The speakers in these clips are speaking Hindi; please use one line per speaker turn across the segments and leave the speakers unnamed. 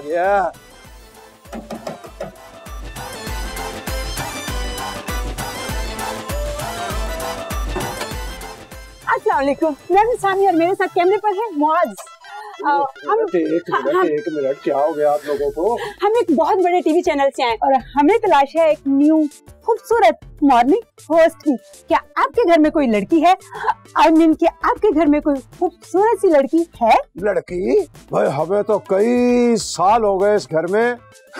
गया।
अस्सलाम वालेकुम। मैं सामी और मेरे साथ कैमरे पर है मुआज।
एक मिनट क्या हो गया आप लोगों को?
हम एक बहुत बड़े टीवी चैनल से आए और हमें तलाश है एक न्यू खूबसूरत मॉर्निंग होस्ट की। क्या आपके घर में कोई लड़की है? आई मीन क्या आपके घर में कोई खूबसूरत सी लड़की है?
लड़की? भाई हमें तो कई साल हो गए इस घर में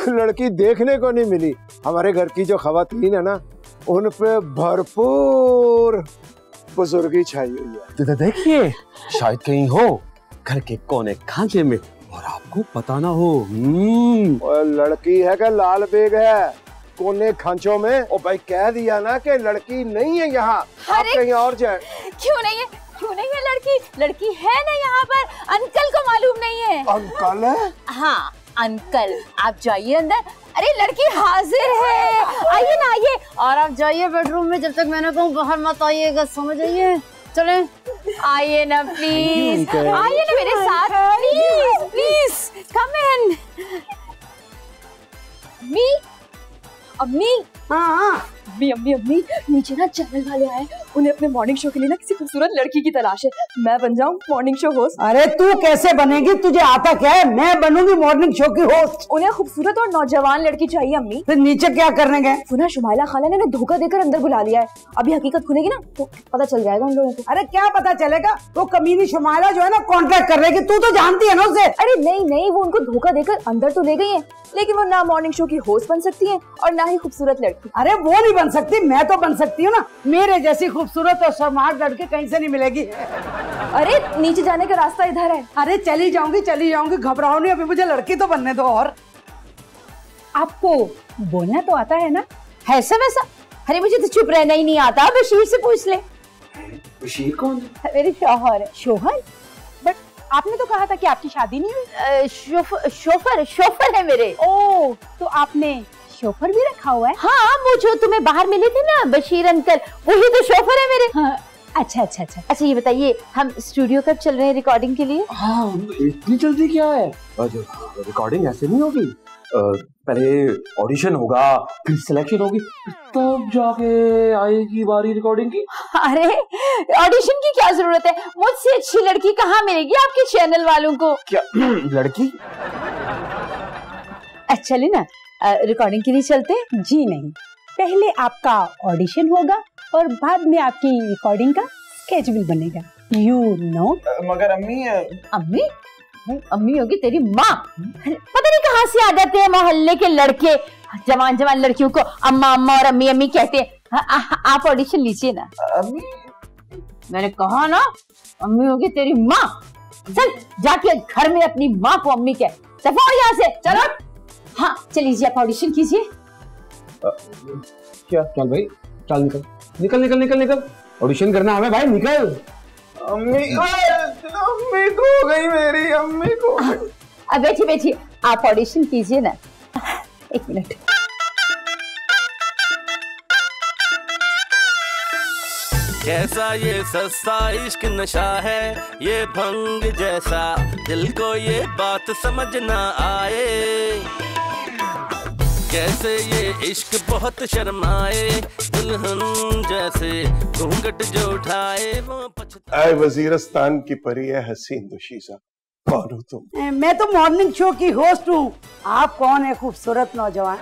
लड़की देखने को नहीं मिली। हमारे घर की जो खवातीन है ना, उन पे भरपूर बुजुर्गी छाई हुई है।
तो देखिए शायद कहीं हो घर के कोने खांचे में और आपको पता ना हो।
लड़की है क्या लाल बेग है कोने खांचों में? ओ भाई कह दिया ना कि लड़की नहीं है यहाँ, आप कहीं और जाए।
क्यों नहीं है? क्यों नहीं है लड़की? लड़की है ना यहाँ पर, अंकल को मालूम नहीं है।
अंकल है?
हाँ अंकल, आप जाइए अंदर। अरे लड़की हाजिर है, आइए ना आइए। और आप जाइए बेडरूम में, जब तक मैंने कहूँ बाहर मत आइएगा, समझ आइए। चले आइए ना प्लीज, आइए ना मेरे साथ प्लीज प्लीज कम इन। अम्मी
हाँ
अम्मी नीचे ना चैनल वाले आए, उन्हें अपने मॉर्निंग शो के लिए ना किसी खूबसूरत लड़की की तलाश है। मैं बन जाऊं मॉर्निंग शो होस्ट?
अरे तू कैसे बनेगी? तुझे आता क्या है? मैं बनूंगी मॉर्निंग शो की होस्ट।
उन्हें खूबसूरत और नौजवान लड़की चाहिए अम्मी।
फिर नीचे क्या करने गए?
सुना शुमाइला खाला ने धोखा देकर अंदर बुला लिया है। अभी हकीकत खुलेगी ना तो पता चल जाएगा उन लोगों को।
अरे क्या पता चलेगा? वो कमीनी शुमाइला जो है ना कॉन्ट्रैक्ट कर रही है, तू तो जानती है ना उसे।
अरे नहीं, वो उनको धोखा देकर अंदर तो ले गई है, लेकिन वो ना मॉर्निंग शो की होस्ट बन सकती है और ना ही खूबसूरत लड़की।
अरे वो नहीं बन सकती, मैं तो बन सकती हूँ ना। मेरे जैसी खूबसूरत और स्मार्ट लड़की कहीं से नहीं मिलेगी।
अरे नीचे जाने का रास्ता इधर है।
अरे चली जाऊंगी, घबराओ नहीं, अभी मुझे लड़की तो बनने दो। और आपको बोलना तो आता है ना?
ऐसा वैसा? अरे मुझे तो चुप रहना ही नहीं आता, बशीर से पूछ ले।
बशीर कौन है?
मेरे शौहर है।
शौहर? बट आपने तो कहा था कि आपकी शादी नहीं हुई।
शोफर है मेरे।
ओह, तो आपने शोफर भी रखा हुआ है?
हाँ, वो जो तुम्हें बाहर मिले थे ना बशीर अंकल, वही तो शोफर है मेरे।
हाँ, अच्छा
ये बताइए हम स्टूडियो कब चल रहे हैं रिकॉर्डिंग के लिए?
हाँ इतनी जल्दी क्या है? रिकॉर्डिंग ऐसे नहीं होगी, पहले ऑडिशन होगा, फिर सिलेक्शन होगी, तब जाके आएगी बारी रिकॉर्डिंग की।
अरे ऑडिशन की क्या जरूरत है? मुझसे अच्छी लड़की कहाँ मिलेगी आपके चैनल वालों को?
क्या लड़की?
चले ना रिकॉर्डिंग के लिए चलते हैं।
जी नहीं, पहले आपका ऑडिशन होगा और बाद में आपकी रिकॉर्डिंग का स्केड्यूल बनेगा। You know.
मगर अम्मी
अम्मी होगी तेरी माँ। पता नहीं कहाँ से आ जाते हैं मोहल्ले के लड़के, जवान लड़कियों को अम्मा और अम्मी कहते हैं। आप ऑडिशन लीजिए ना।
अम्मी
मैंने कहा ना, अम्मी होगी तेरी माँ। चल जाके घर में अपनी माँ को अम्मी कह। दफा हो यहाँ से, चलो। हाँ चलिए आप ऑडिशन कीजिए।
क्या? चल भाई चल, निकल ऑडिशन करना हमें भाई, निकल। अम्मी खो गई मेरी, अम्मी खो गई।
अब बैठिए आप ऑडिशन कीजिए ना। एक मिनट।
कैसा ये सस्ता इश्क नशा है, ये भंग जैसा, दिल को ये बात समझ ना आए। कैसे ये इश्क बहुत शर्माए, दुल्हन जैसे घूंघट जो उठाए वो
ऐ वजीरस्तान की परी है हसीन दुशीसा, कौन हो तुम?
मैं तो मॉर्निंग शो की होस्ट हूँ। आप कौन है खूबसूरत नौजवान?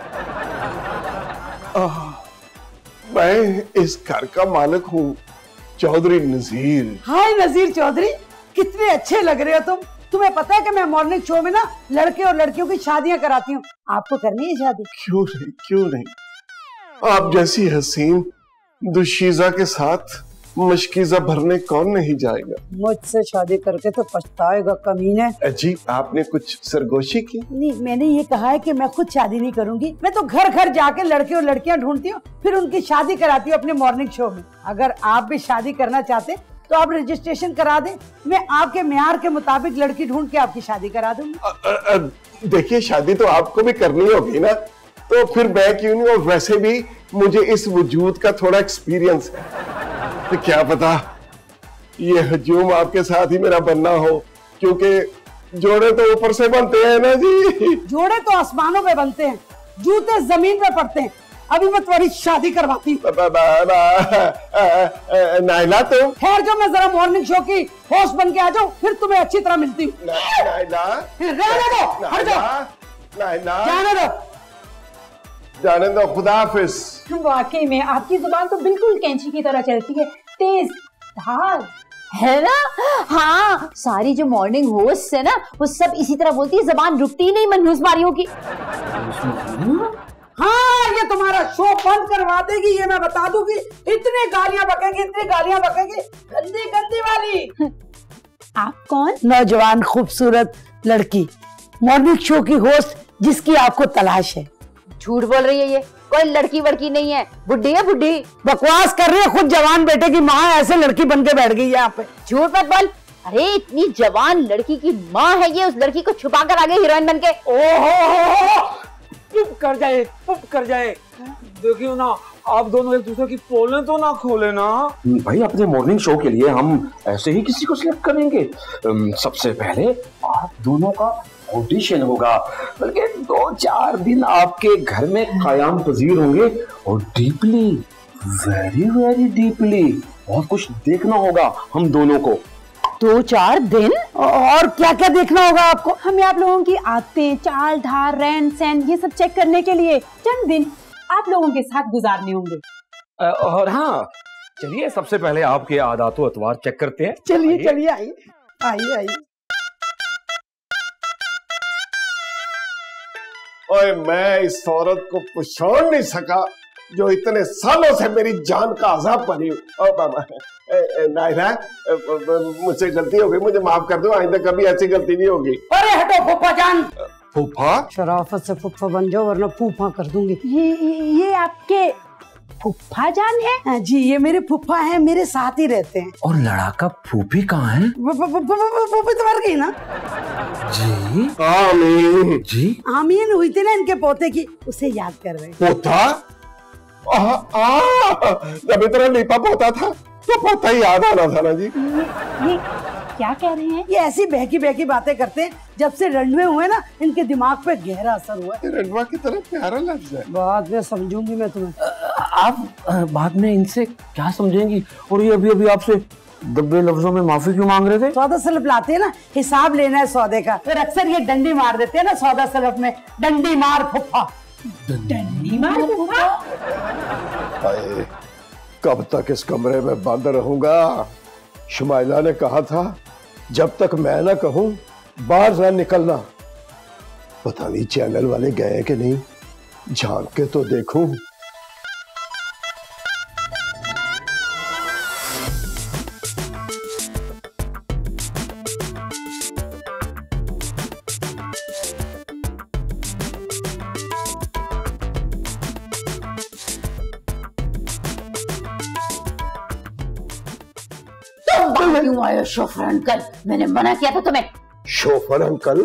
मैं इस घर का मालिक हूँ, चौधरी नजीर।
हाय नजीर चौधरी, कितने अच्छे लग रहे हो तुम। तुम्हें पता है कि मैं मॉर्निंग शो में ना लड़के और लड़कियों की शादियां कराती हूँ। आपको करनी है शादी?
क्यों नहीं, आप जैसी हसीन दुशीजा के साथ मशकीजा भरने कौन नहीं जाएगा।
मुझसे शादी करके तो पछताएगा कमीने।
जी आपने कुछ सरगोशी की?
नहीं, मैंने ये कहा है कि मैं खुद शादी नहीं करूंगी। मैं तो घर घर जाके लड़के और लड़कियां ढूंढती हूँ, फिर उनकी शादी कराती हूँ अपने मॉर्निंग शो में। अगर आप भी शादी करना चाहते तो आप रजिस्ट्रेशन करा दें, मैं आपके म्यार के मुताबिक लड़की ढूंढ के आपकी शादी करा दूंगी।
देखिए शादी तो आपको भी करनी होगी ना, तो फिर मैं क्यों नहीं। और वैसे भी मुझे इस वजूद का थोड़ा एक्सपीरियंस है, तो क्या पता ये हजूम आपके साथ ही मेरा बनना हो, क्योंकि जोड़े तो ऊपर से बनते हैं ना जी।
जोड़े तो आसमानों पे बनते हैं, जूते जमीन पे पड़ते हैं। अभी मैं तुम्हारी शादी करवाती हूँ।
नाइला तो
खैर जो मैं जरा मॉर्निंग शो की होस्ट बन के आ जाऊँ, फिर तुम्हें अच्छी तरह मिलती हूँ।
नाइला,
रहने दो, हट जाओ,
नाइला,
जाने दो,
जाने दो, खुदा हाफिज।
वाकई में आपकी जुबान तो बिल्कुल कैंची की तरह चलती है, तेज धार
है ना। हाँ, सारी जो मॉर्निंग होस्ट है ना, वो सब इसी तरह बोलती है, जबान रुकती ही नहीं मनहूस बारियों की।
हाँ, ये तुम्हारा शो बंद करवा देगी, ये मैं बता दूंगी। इतने गालियां बकेगी, इतनी गालियां बकेगी, गंदी गंदी वाली।
आप कौन?
नौजवान खूबसूरत लड़की, मॉर्निंग शो की होस्ट जिसकी आपको तलाश है।
झूठ बोल रही है ये, कोई लड़की वड़की नहीं है, बुढ़ी है बुढ़ी।
बकवास कर रही है, खुद जवान बेटे की माँ ऐसे लड़की बन के बैठ गई है यहाँ पे।
झूठ मत बोल। अरे इतनी जवान लड़की की माँ है ये, उस लड़की को छुपा कर आ गई हीरोइन बन के।
ओहो, चुप कर जाए। देखियो ना, आप दोनों एक दूसरे की पोलें तो ना खोले ना। भाई अपने मॉर्निंग शो के लिए हम ऐसे ही किसी को सिलेक्ट करेंगे। सबसे पहले आप दोनों का ऑडिशन होगा, बल्कि 2-4 दिन आपके घर में क़याम पजीर होंगे और डीपली, वेरी वेरी डीपली बहुत कुछ देखना होगा हम दोनों को।
2-4 दिन? और क्या क्या देखना होगा आपको?
हमें आप लोगों की आदतें, चाल ढाल, रहन सहन ये सब चेक करने के लिए चंद दिन आप लोगों के साथ गुजारने होंगे।
और हाँ, चलिए सबसे पहले आपके आदातो अतवार चेक करते हैं।
चलिए आइए।
ओए, मैं इस औरत को पहचान नहीं सका जो इतने सालों से मेरी जान का अज़ाब बनी। ओ बाबा, नायरा, मुझसे गलती हो गई, मुझे माफ कर दो, आइंदा कभी ऐसी गलती नहीं होगी।
अरे हटो फूफा जान।
फूफा?
शराफत से फूफा बन जाओ वरना फूफा कर दूंगी।
ये आपके फूफा जान है?
जी, ये मेरे फूफा हैं, मेरे साथ ही रहते हैं।
और लड़ाका फूफी कहाँ है?
फूफी तो मर गई ना
जी।
आमीन
जी,
आमीन हुई थी ना इनके पोते की, उसे याद कर रहे हैं।
पोता? जब इतना लीपा पोता था तो पोता ही याद आना था ना जी।
ये क्या कह रहे हैं?
ये ऐसी बहकी बातें करते हैं, जब से रंडवे हुए ना इनके दिमाग पे गहरा असर हुआ है।
रंडवा की तरह प्यारा लफ्ज़ है।
बाद में समझूंगी मैं तुम्हें।
आप बाद में इनसे क्या समझेंगी? और ये अभी आपसे दब्बे लफ्जों में माफी क्यों मांग रहे थे?
सौदा सलफ लाते हैं ना, हिसाब लेना है सौदे का, फिर अक्सर ये डंडी मार देते हैं ना सौदा सलफ में। डंडी मार फुफ्फा।
डंडी मार फुफ्फा?
अरे, कब तक इस कमरे में बंद रहूंगा? शुमाइला ने कहा था जब तक मैं ना कहूं बाहर ना निकलना। पता नहीं चैनल वाले गए कि नहीं, झांक के तो देखूं।
क्यों आए शोफर अंकल? मैंने मना किया था तुम्हें।
Chauffeur uncle?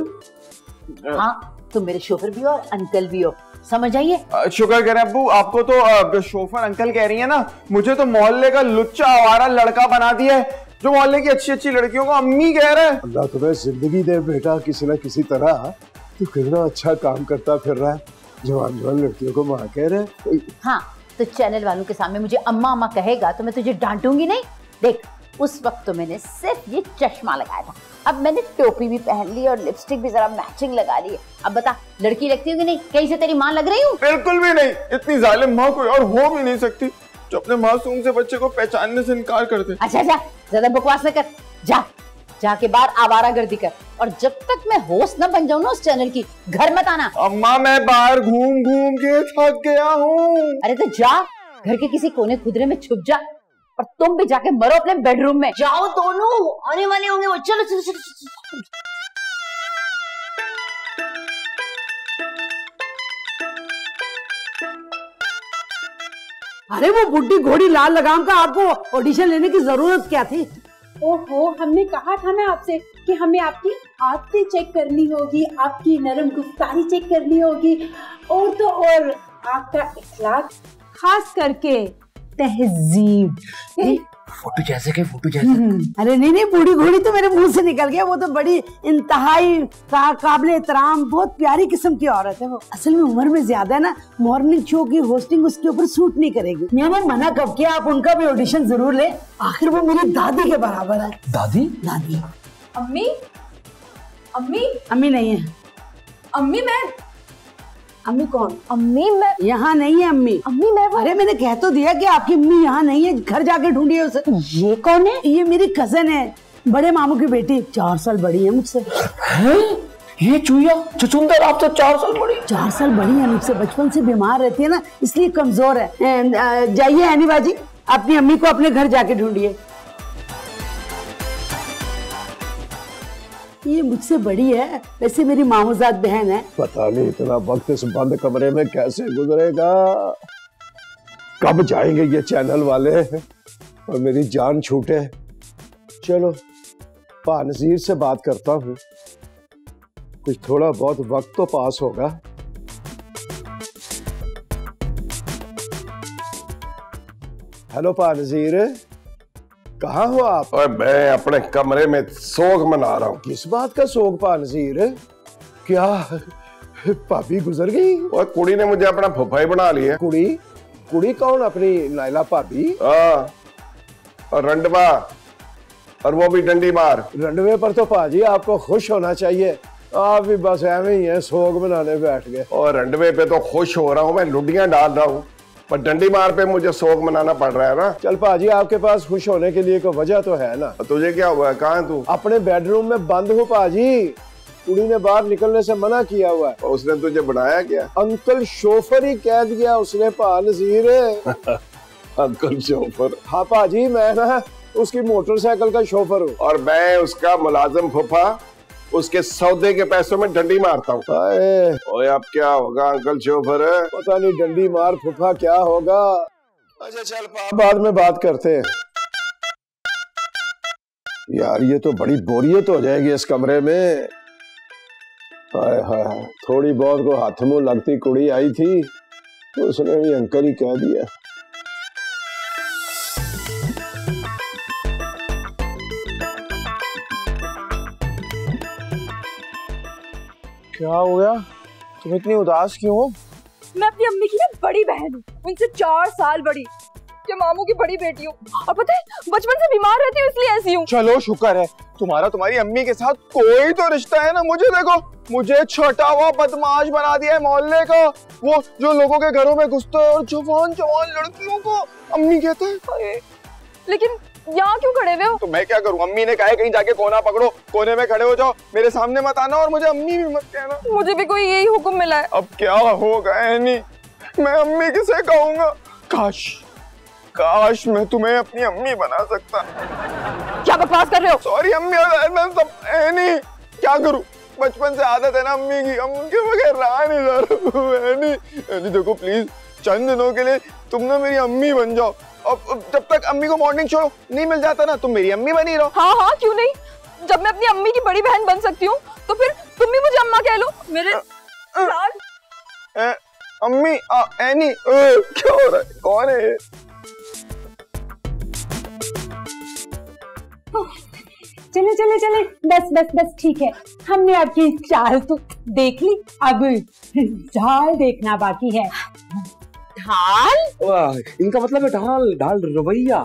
हाँ, तुम मेरे शोफर भी हो और अंकल भी हो, समझ आइए।
शुक्र करें अब्बू, आपको तो शोफर अंकल कह रही है ना, मुझे तो मोहल्ले का लुच्चा आवारा लड़का बना दिया है, जो मोहल्ले की अच्छी अच्छी लड़कियों को अम्मी कह रहा है।
अल्लाह तुम्हें जिंदगी दे बेटा, किसी न किसी तरह तू कितना अच्छा काम करता फिर रहा है, जवान जवान लड़कियों को माँ कह रहे।
हाँ, तो चैनल वालों के सामने मुझे अम्मा अम्मा कहेगा तो मैं तुझे डांटूंगी नहीं। देख, उस वक्त तो मैंने सिर्फ ये चश्मा लगाया था, अब मैंने टोपी भी पहन ली और लिपस्टिक भी जरा मैचिंग लगा ली है। अब बता, लड़की लगती हूँ कि नहीं? कहीं से तेरी माँ लग रही हूँ?
बिल्कुल भी नहीं, इतनी जालिम माँ कोई और हो भी नहीं सकती जो अपने मासूम से बच्चे को पहचानने से इनकार कर दे।
अच्छा, ज्यादा बकवास न कर, जाके बाहर आवारागर्दी कर, और जब तक मैं होस्ट न बन जाऊँ ना उस चैनल की, घर मत आना।
अम्मा, मैं बाहर घूम घूम के थक गया हूँ।
अरे तो जा, घर के किसी कोने खुदरे में छुप जा, और तुम भी जाके मरो अपने बेडरूम में। जाओ, दोनों आने वाले होंगे वो। चलो चलो चलो, चलो।
अरे वो बुड्ढी घोड़ी लाल लगाम का आपको ऑडिशन लेने की जरूरत क्या थी?
ओहो, हमने कहा था ना आपसे कि हमें आपकी आदतें चेक करनी होगी, आपकी नरम गुफ्तारी चेक करनी होगी, और तो और आपका इखलाक, खास करके तहजीब।
फोटो जैसे के फोटो जैसे।
अरे नहीं नहीं, बूढ़ी घोड़ी तो मेरे मुंह से निकल गया। वो तो बड़ी इंतहाई काबिल एहतराम, बहुत प्यारी किस्म की औरत है वो। असल में उम्र में ज्यादा है ना, मॉर्निंग शो की होस्टिंग उसके ऊपर सूट नहीं करेगी। मैंने मना कब किया, आप उनका भी ऑडिशन जरूर ले, आखिर वो मेरी दादी के बराबर है।
दादी?
अम्मी अम्मी
अम्मी नहीं है।
अम्मी मैं
अम्मी कौन?
अम्मी मैं
यहाँ नहीं है अम्मी।
अम्मी मैं वो
अरे मैंने कह तो दिया कि आपकी अम्मी यहाँ नहीं है, घर जाके ढूंढिए उसे।
ये कौन है?
ये मेरी कजन है, बड़े मामू की बेटी, 4 साल बड़ी है मुझसे।
ये चूहिया चुचुंदर आपसे 4 साल बड़ी?
4 साल बड़ी है मुझसे, बचपन से बीमार रहती है ना, इसलिए कमजोर है। जाइए हनी बाजी, अपनी अम्मी को अपने घर जाके ढूंढिए। ये मुझसे बड़ी है, वैसे मेरी मामूजात बहन है।
पता नहीं इतना वक्त इस बंद कमरे में कैसे गुजरेगा, कब जाएंगे ये चैनल वाले और मेरी जान छूटे। चलो पानजीर से बात करता हूँ, कुछ थोड़ा बहुत वक्त तो पास होगा। हेलो पानजीर, कहाँ हो आप?
और मैं अपने कमरे में सोग मना रहा हूँ।
किस बात का सोग पानजीर? क्या भाभी गुजर गई?
और कुड़ी ने मुझे अपना फुफाई बना लिया।
कुड़ी? कुड़ी कौन? अपनी नायला भाभी?
और रंडवा, और वो भी डंडी मार।
रंडवे पर तो पाजी आपको खुश होना चाहिए, आप भी बस ऐਵੇਂ ही है, सोग मनाने बैठ गए।
और रंडवे पे तो खुश हो रहा हूँ, मैं लुडियां डाल रहा हूँ, पर डंडी मार पे मुझे सोग मनाना पड़ रहा है ना।
चल पाजी, आपके पास खुश होने के लिए कोई वजह तो है ना।
तुझे क्या हुआ है? कहाँ है तू?
अपने बेडरूम में बंद हो पाजी, कुड़ी ने बाहर निकलने से मना किया हुआ है।
उसने तुझे बनाया क्या?
अंकल शोफर ही कह दिया उसने पानजीर।
Uncle chauffeur?
हाँ पाजी, मैं ना उसकी मोटरसाइकिल का शोफर हूँ।
और मैं उसका मुलाजिम फुफा, उसके सौदे के पैसों में डंडी मारता हूँ। ओए अब क्या होगा अंकल शोफर?
पता नहीं डंडी मार फुफा क्या होगा। अच्छा चल बाद में बात करते हैं। यार ये तो बड़ी बोरियत हो जाएगी इस कमरे में। हाय हाय, थोड़ी बहुत को हाथ मुंह लगती कुड़ी आई थी तो उसने भी अंकल ही कह दिया। क्या हो गया? तुम इतनी उदास क्यों हो?
मैं अपनी अम्मी की ना बड़ी बहन हूँ, उनसे 4 साल बड़ी, के मामू की बड़ी बेटी हूँ, और पता है बचपन से बीमार रहती हूँ इसलिए ऐसी हूँ।
चलो शुक्र है तुम्हारा तुम्हारी अम्मी के साथ कोई तो रिश्ता है ना। मुझे देखो, मुझे छोटा हुआ बदमाश बना दिया है मोहल्ले का, वो जो लोगों के घरों में घुसता है और जवान जवान लड़कियों को अम्मी कहते हैं।
लेकिन यहाँ क्यों खड़े हुए हो?
तो मैं क्या करूँ? अम्मी ने कहा है कहीं जाके कोना पकड़ो, कोने में खड़े हो जाओ, मेरे सामने मत आना और मुझे अम्मी भी मत कहना।
मुझे भी कोई यही हुक्म मिला है।
अब क्या होगा एनी, मैं अम्मी किसे कहूँगा? काश काश मैं तुम्हें अपनी अम्मी बना सकता।
क्या बकवास कर रहे हो?
सॉरी अम्मी, मैं सब एनी क्या करूँ, बचपन से आदत है ना अम्मी की, हम उनके बगैर रहा नहीं जा रहा। एनी एनी देखो प्लीज, चंद दिनों के लिए तुम ना मेरी अम्मी बन जाओ। अब जब तक अम्मी को मॉर्निंग शो नहीं मिल जाता ना, तुम मेरी अम्मी बनी रहो।
हाँ हाँ क्यों नहीं, जब मैं अपनी अम्मी की बड़ी बहन बन सकती हूँ तो फिर तुम भी मुझे अम्मा कह लो। मेरे
अम्मी एनी क्या हो रहा है? कौन है ये?
चले चले चले, बस बस बस ठीक है, हमने आपकी चाल तो देख ली, अब ढाल देखना बाकी है।
ढाल? इनका मतलब है ढाल, ढाल रवैया।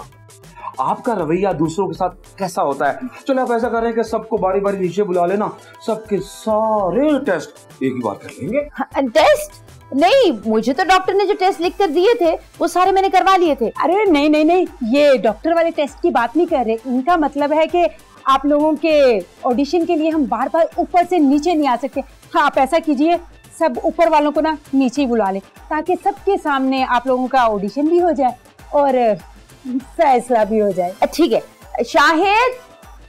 आपका रवैया दूसरों के साथ कैसा होता है? चलो आप ऐसा कर रहे हैं कि सबको बारी बारी नीचे बुला लेना, सबके सारे टेस्ट एक ही बार कर लेंगे।
टेस्ट? नहीं, मुझे तो डॉक्टर ने जो टेस्ट लिख कर दिए थे वो सारे मैंने करवा लिए थे।
अरे नहीं नहीं नहीं, ये डॉक्टर वाले टेस्ट की बात नहीं कर रहे, इनका मतलब है कि आप लोगों के ऑडिशन के लिए हम बार बार ऊपर से नीचे नहीं आ सकते। हाँ आप ऐसा कीजिए, सब ऊपर वालों को ना नीचे ही बुला ले, ताकि सबके सामने आप लोगों का ऑडिशन भी हो जाए और फैसला भी हो जाए।
ठीक है, शाहिद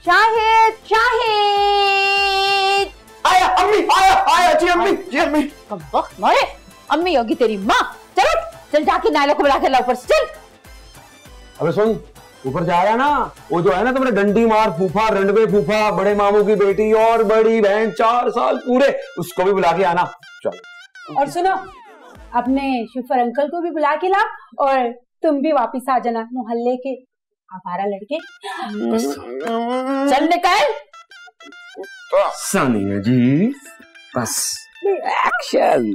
शाहिद शाहिद।
आया अम्मी, आया जी अम्मी, जी अम्मी।
कब वक्त मारे, अम्मी होगी तेरी माँ। चलो चल जाके नायला को बुला के ला ऊपर से, चल।
अबे सुन, ऊपर जा रहा ना, वो जो है ना तुम्हारे डंडी मार फूफा, रंडवे फूफा, बड़े मामू की बेटी और बड़ी बहन 4 साल पूरे, उसको भी बुला के आना। चल।
और सुनो, अपने शुफर अंकल को भी बुला के ला और तुम भी वापिस आ जाना, मोहल्ले के हमारा लड़के
चल निकल।
सानिया जी बस एक्शन।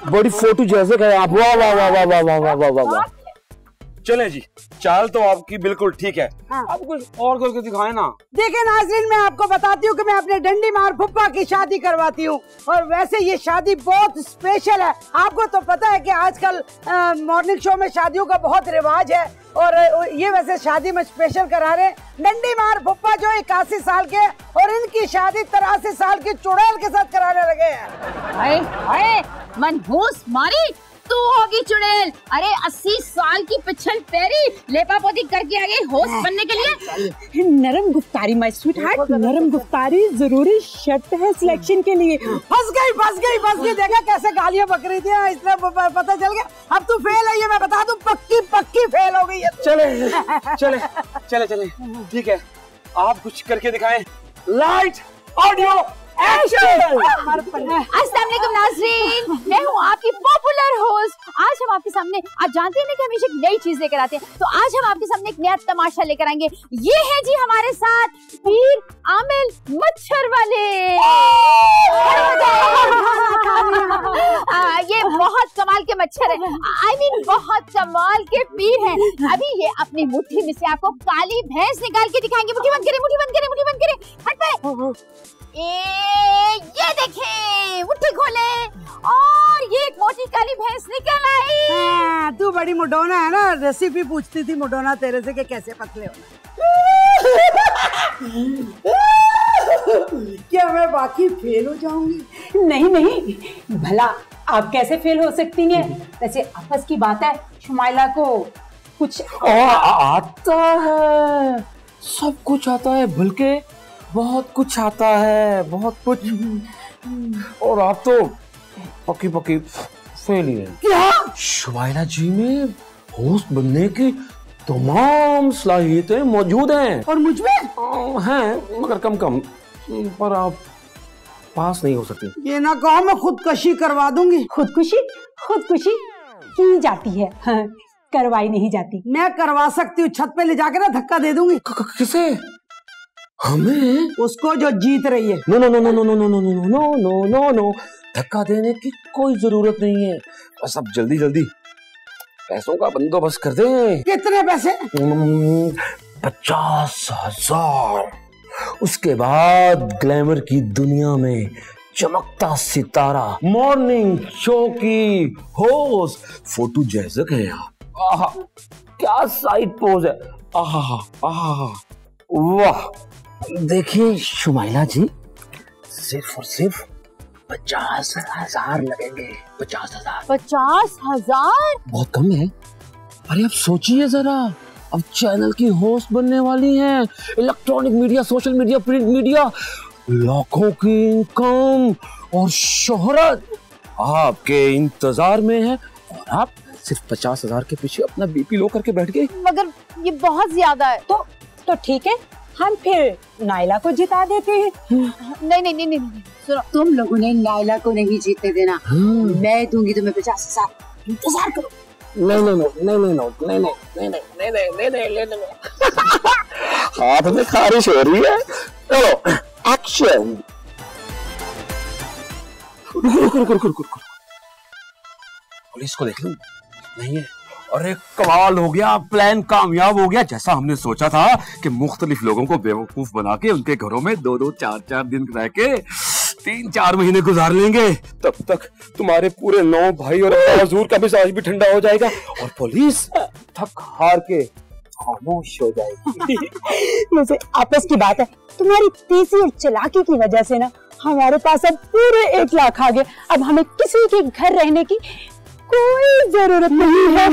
बड़ी फोटो जैसे कहे आप। वाह वाह वाह वाह वाह वाह वाह वाह वाह वाह। चले जी, चाल तो आपकी बिल्कुल ठीक है।
हाँ।
आप कुछ और करके दिखाए ना।
देखिए नाज़रीन, मैं आपको बताती हूँ कि मैं अपने डंडी मार फुप्पा की शादी करवाती हूँ, और वैसे ये शादी बहुत स्पेशल है। आपको तो पता है कि आजकल मॉर्निंग शो में शादियों का बहुत रिवाज है, और ये वैसे शादी में स्पेशल करा रहे डंडी मार फुप्पा जो 81 साल के, और इनकी शादी 83 साल की चुड़ैल के साथ कराने लगे हैं।
मनहूस मारी तू होगी चुड़ैल। अरे 80 साल की पिछल पैरी लेपापोती करके आ गई होस्ट बनने के लिए।
नरम गुफ्तारी माय स्वीट हार्ट, नरम गुफ्तारी जरूरी शर्त है सिलेक्शन के लिए।
फंस गई। देखा कैसे गालियां बक रही थी, इसलिए पता चल गया। अब तू फेल है, ये मैं बता दूं, पक्की फेल हो गई है।
चले ठीक है, आप कुछ करके दिखाएं। Light audio action.
अस्सलाम वालेकुम नाज़रीन, मैं हूँ आपकी पॉपुलर होस्ट। आज हम आपके सामने, आप जानते हैं ना कि हमेशा एक नई चीज लेकर आते हैं, तो आज हम आपके सामने एक नया तमाशा लेकर आएंगे। ये है जी हमारे साथ पीर आमिल मच्छर वाले। ये बहुत कमाल के मच्छर है, I mean बहुत कमाल के पीर हैं। अभी ये अपनी मुट्ठी में से आपको काली भैंस निकाल के दिखाएंगे। मुट्ठी बंद करे, हट पे। ये देखें, मुट्ठी खोले और ये एक मोटी काली भैंस निकल आई।
तू बड़ी मुडोना है ना, रेसिपी पूछती थी मुडोना तेरे से कि कैसे पतले होना। क्या मैं बाकी फेल हो जाऊंगी?
नहीं, भला आप कैसे फेल हो सकती हैं? वैसे आपस की बात है, शुमाइला को कुछ
आता है, सब कुछ आता है, बल्कि बहुत कुछ आता है, बहुत कुछ। और आप तो पक्की फेल ही है।
क्या?
शुमाइला जी में होस्ट बनने की तमाम सलाहियतें मौजूद हैं।
और मुझ में
हैं, मगर कम, पर आप पास नहीं हो सकती।
ये ना कहो, मैं खुदकशी करवा दूंगी।
खुदकुशी की जाती है, हाँ, करवाई नहीं जाती।
मैं करवा सकती हूँ, छत पे ले जाके ना धक्का दे दूंगी।
किसे? हमें?
उसको जो जीत रही है।
नो, धक्का देने की कोई जरूरत नहीं है। बस अब जल्दी पैसों का बंदोबस्त कर दें।
कितने पैसे?
50,000। उसके बाद ग्लैमर की दुनिया में चमकता सितारा, मॉर्निंग शो की होस्ट। फोटो जैसे है आप, आहा क्या साइड पोज है, आहा वाह। देखिए शुमाइला जी, सिर्फ और सिर्फ 50,000 लगेंगे। 50,000 बहुत कम है। अरे आप सोचिए जरा, अब चैनल की होस्ट बनने वाली हैं, electronic media, social media, print media, लाखों की इनकम और शोहरत आपके इंतजार में है, और आप सिर्फ 50,000 के पीछे अपना बीपी लो करके बैठ गए।
मगर ये बहुत ज्यादा है।
तो ठीक है, हम फिर नाइला को जिता देते हैं।
नहीं, सुनो, तुम लोगों ने नाइला को नहीं जीतने देना। मैं दूंगी तुम्हें 50,000, इंतजार करो।
नहीं। हाथ में खारिश हो रही है। चलो एक्शन। रुको। पुलिस को देख लूं? नहीं है। अरे कमाल हो गया, प्लान कामयाब हो गया। जैसा हमने सोचा था कि मुख्तलिफ लोगों को बेवकूफ बना के उनके घरों में 2-2, 4-4 दिन रह के 3-4 महीने गुजार लेंगे, तब तक तुम्हारे पूरे 9 भाई और हजूर का मिजाज भी ठंडा हो जाएगा और पुलिस थक हार के खामोश हो जाएगी।
मुझे आपस की बात है, तुम्हारी तेजी और चालाकी की वजह से ना हमारे पास अब पूरे 1 लाख आ गए। अब हमें किसी के घर रहने की कोई जरूरत नहीं है।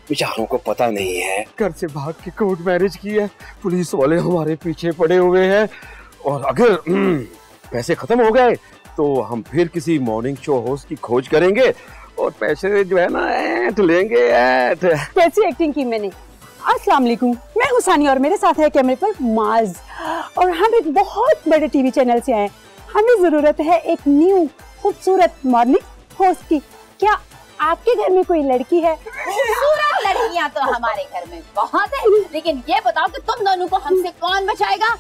बेचारों को पता नहीं है, घर से भाग के कोर्ट मैरिज की है, पुलिस वाले हमारे पीछे पड़े हुए हैं, और अगर पैसे खत्म हो गए तो हम फिर किसी मॉर्निंग शो होस्ट की खोज करेंगे और पैसे जो है ना ऐंठ लेंगे। ऐंठ
कैसी एक्टिंग की मैंने, अस्सलाम वालेकुम, मैं हुसानी और मेरे साथ है कैमरे पर माज और हम एक बहुत बड़े टीवी चैनल से आए। हमें जरूरत है एक न्यू खूबसूरत मॉर्निंग होस्ट की। क्या आपके घर में कोई लड़की है?
खूबसूरत लड़कियां तो हमारे घर में बहुत है, लेकिन ये बताओ कि तुम दोनों को हमसे कौन बचाएगा?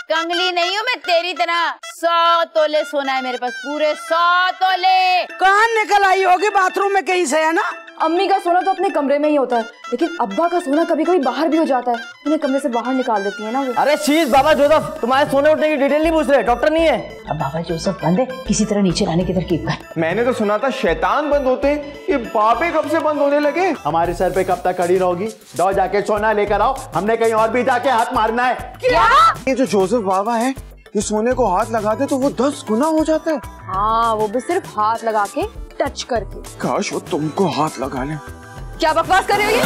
कंगली नहीं हूँ मैं तेरी तरह। 100 तोले सोना है मेरे पास, पूरे 100 तोले।
कहाँ निकल आई होगी? बाथरूम में कहीं से, है ना?
अम्मी का सोना तो अपने कमरे में ही होता है, लेकिन अब्बा का सोना कभी कभी बाहर भी हो जाता है, उन्हें कमरे से बाहर निकाल देती है ना वो।
अरे शीश, बाबा जोसेफ तुम्हारे सोने उठने की डिटेल नहीं पूछ रहे, डॉक्टर नहीं है।
अब बाबा जोसेफ बंद है, किसी तरह नीचे लाने की तरकीब कर।
मैंने तो सुना था शैतान बंद होते, ये बाबे कब से बंद होने लगे?
हमारे सर पे कब तक खड़ी रहोगी? जाओ जाके सोना लेकर आओ, हमने कहीं और भी जाके हाथ मारना है।
क्या?
ये जो जोसेफ बाबा है, ये सोने को हाथ लगाते तो वो 10 गुना हो जाता है।
हाँ, वो भी सिर्फ हाथ लगा के, टच करके।
काश वो तुमको हाथ लगा ले।
क्या बकवास कर रही हो ये?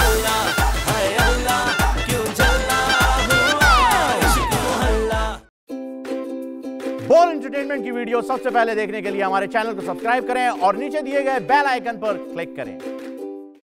बोल एंटरटेनमेंट की वीडियो सबसे पहले देखने के लिए हमारे चैनल को सब्सक्राइब करें और नीचे दिए गए बेल आइकन पर क्लिक करें।